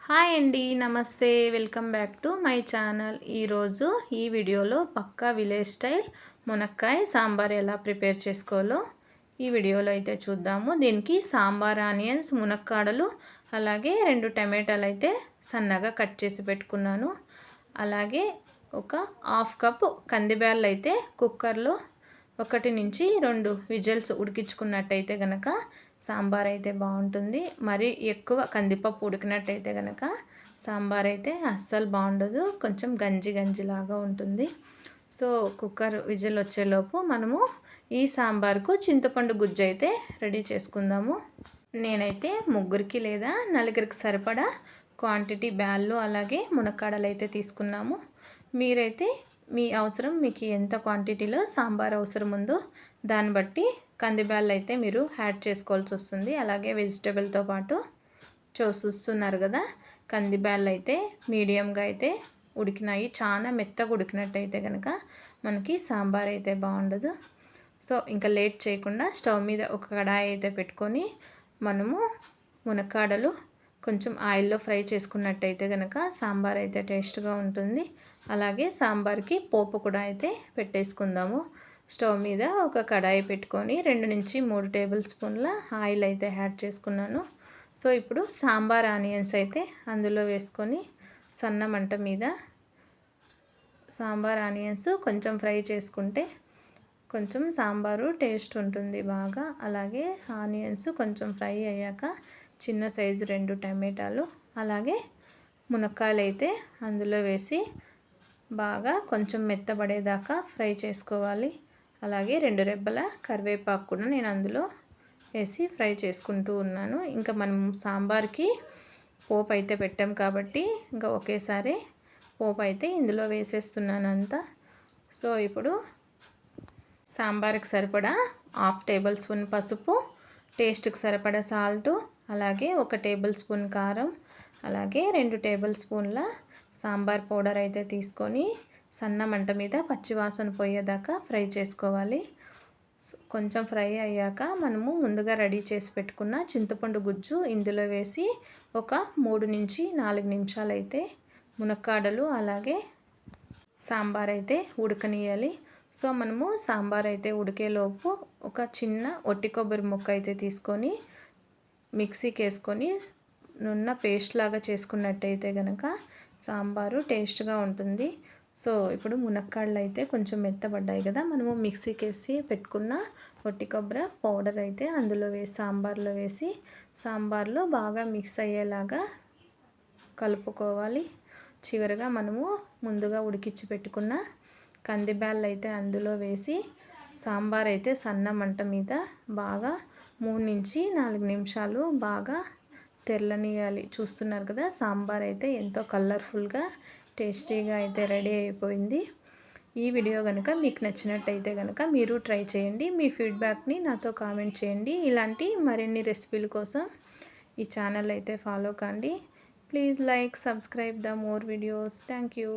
Hi అండి, నమస్తే. Welcome back to my channel. ఈరోజు ఈ వీడియోలో పక్కా విలేజ్ స్టైల్ మునక్కాయ సాంబార్ ఎలా ప్రిపేర్ చేసుకోవాలో ఈ వీడియోలో అయితే చూద్దాము. దీనికి సాంబార్ ఆనియన్స్, మునక్కాడలు, అలాగే 2 టమాటాలు అయితే సన్నగా కట్ చేసి పెట్టుకున్నాను. అలాగే ఒక హాఫ్ కప్ కందిబ్యాళ్ళు అయితే కుక్కర్లో 1 నుంచి 2 విజిల్స్ ఉడికించుకున్నట్టయితే గనక సాంబార్ అయితే బాగుంటుంది. మరి ఎక్కువ కందిపప్పు ఉడికినట్టయితే కనుక సాంబార్ అయితే అస్సలు బాగుండదు, కొంచెం గంజి గంజిలాగా ఉంటుంది. సో కుక్కర్ విజిల్ వచ్చేలోపు మనము ఈ సాంబార్కు చింతపండు గుజ్జు అయితే రెడీ చేసుకుందాము. నేనైతే 3 లేదా 4 సరిపడా క్వాంటిటీ బ్యాళ్ళు అలాగే మునక్కాడలు అయితే తీసుకున్నాము. మీరైతే మీ అవసరం, మీకు ఎంత క్వాంటిటీలో సాంబార్ అవసరం ఉందో దాన్ని బట్టి కందిబ్యాళ్ళు అయితే మీరు యాడ్ చేసుకోవాల్సి వస్తుంది. అలాగే వెజిటేబుల్తో పాటు చూస్తున్నారు కదా, కందిబ్యాళ్ళు అయితే మీడియంగా అయితే ఉడికినాయి. చాలా మెత్తగా ఉడికినట్టయితే కనుక మనకి సాంబార్ అయితే బాగుండదు. సో ఇంకా లేట్ చేయకుండా స్టవ్ మీద ఒక కడాయి అయితే పెట్టుకొని మనము మునక్కాడలు కొంచెం ఆయిల్లో ఫ్రై చేసుకున్నట్టయితే కనుక సాంబార్ అయితే టేస్ట్గా ఉంటుంది. అలాగే సాంబార్కి పోపు కూడా అయితే పెట్టేసుకుందాము. స్టవ్ మీద ఒక కడాయి పెట్టుకొని 2 నుంచి 3 టేబుల్ స్పూన్ల ఆయిల్ అయితే యాడ్ చేసుకున్నాను. సో ఇప్పుడు సాంబార్ ఆనియన్స్ అయితే అందులో వేసుకొని సన్న మంట మీద సాంబార్ ఆనియన్స్ కొంచెం ఫ్రై చేసుకుంటే కొంచెం సాంబారు టేస్ట్ ఉంటుంది బాగా. అలాగే ఆనియన్స్ కొంచెం ఫ్రై అయ్యాక చిన్న సైజు 2 టమాటాలు అలాగే మునక్కాయలు అయితే అందులో వేసి బాగా కొంచెం మెత్తబడేదాకా ఫ్రై చేసుకోవాలి. అలాగే 2 రెబ్బల కరివేపాకు కూడా నేను అందులో వేసి ఫ్రై చేసుకుంటూ ఉన్నాను. ఇంకా మనం సాంబార్కి పోపు అయితే పెట్టాం కాబట్టి ఇంకా ఒకేసారి పోపు అయితే ఇందులో వేసేస్తున్నాను అంతా. సో ఇప్పుడు సాంబార్కి సరిపడా 1/2 టేబుల్ స్పూన్ పసుపు, టేస్ట్కి సరిపడా సాల్టు, అలాగే 1 టేబుల్ స్పూన్ కారం, అలాగే 2 టేబుల్ స్పూన్ల సాంబార్ పౌడర్ అయితే తీసుకొని సన్న మంట మీద పచ్చివాసన పోయేదాకా ఫ్రై చేసుకోవాలి. కొంచెం ఫ్రై అయ్యాక మనము ముందుగా రెడీ చేసి పెట్టుకున్న చింతపండు గుజ్జు ఇందులో వేసి ఒక 3 నుంచి 4 నిమిషాలు అయితే మునక్కాడలు అలాగే సాంబార్ అయితే ఉడకనియాలి. సో మనము సాంబార్ అయితే ఉడికేలోపు ఒక చిన్న ఒట్టి కొబ్బరి ముక్క అయితే తీసుకొని మిక్సీకి వేసుకొని నున్న పేస్ట్ లాగా చేసుకున్నట్టయితే కనుక సాంబారు టేస్ట్గా ఉంటుంది. సో ఇప్పుడు మునక్కాడలు అయితే కొంచెం మెత్తబడ్డాయి కదా, మనము మిక్సీకి వేసి పెట్టుకున్న ఒట్టి కొబ్బరి పౌడర్ అయితే అందులో వేసి సాంబార్లో వేసి సాంబార్లో బాగా మిక్స్ అయ్యేలాగా కలుపుకోవాలి. చివరిగా మనము ముందుగా ఉడికించి పెట్టుకున్న కందిబ్యాళ్ళు అయితే అందులో వేసి సాంబార్ అయితే సన్న మంట మీద బాగా 3 నుంచి 4 నిమిషాలు బాగా తెరలనియాలి. చూస్తున్నారు కదా, సాంబార్ అయితే ఎంతో కలర్ఫుల్గా టేస్టీగా అయితే రెడీ అయిపోయింది. ఈ వీడియో కనుక మీకు నచ్చినట్టయితే కనుక మీరు ట్రై చేయండి. మీ ఫీడ్బ్యాక్ని నాతో కామెంట్ చేయండి. ఇలాంటి మరిన్ని రెసిపీల కోసం ఈ ఛానల్ అయితే ఫాలో కండి. Please like, subscribe the more videos. Thank you.